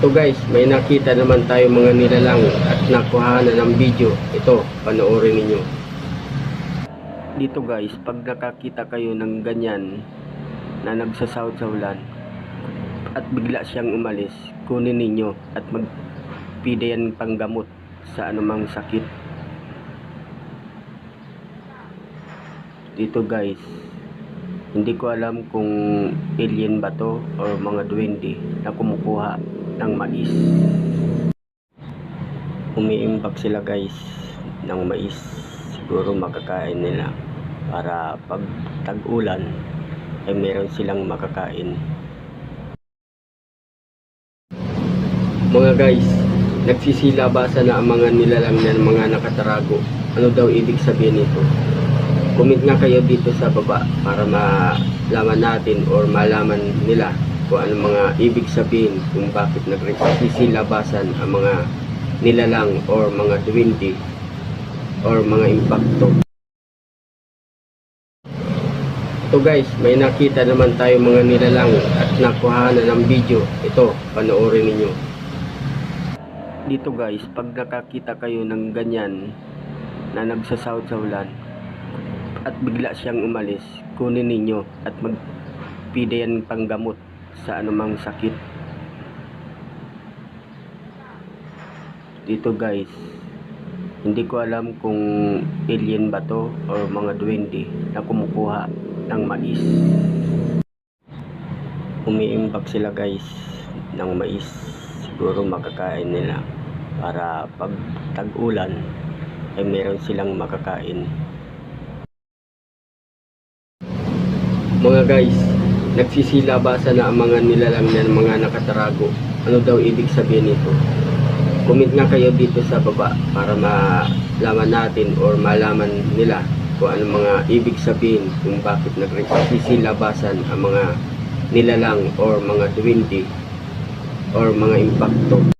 Ito guys, may nakita naman tayo mga nilalang at nakuhanan ng video. Ito, panoorin ninyo. Dito guys, pag nakakita kayo ng ganyan na nagsasawt-sawlan at bigla siyang umalis, kunin ninyo at magpida yan panggamot sa anumang sakit. Dito guys, hindi ko alam kung alien ba to or mga duwende na kumukuha ng mais. Umiimbak sila guys ng mais. Siguro makakain nila para pag tag-ulan ay meron silang makakain. Mga guys, nagsisilabasan na ang mga nilalang ng mga nakatarago. Ano daw ibig sabihin nito? Comment nga kayo dito sa baba para malaman natin or malaman nila kung ano mga ibig sabihin kung bakit nagsisilabasan ang mga nilalang or mga duwende or mga impacto. Ito guys, may nakita naman tayo mga nilalang at nakuhanan ng video. Ito, panoorin ninyo. Dito guys, pag nakakita kayo ng ganyan na nagsasawt-sawlan at bigla siyang umalis, kunin ninyo at magpida yan panggamot sa anumang sakit. Dito guys, hindi ko alam kung alien ba to or mga duwende na kumukuha ng mais. Umiimbak sila guys ng mais. Siguro makakain nila para pag tag-ulan ay meron silang makakain. Mga guys, nagsisilabasan na ang mga nilalang ng mga nakatarago. Ano daw ibig sabihin nito? Comment nga kayo dito sa baba para malaman natin or malaman nila kung ano mga ibig sabihin kung bakit nagsisilabasan ang mga nilalang or mga duwende or mga impacto.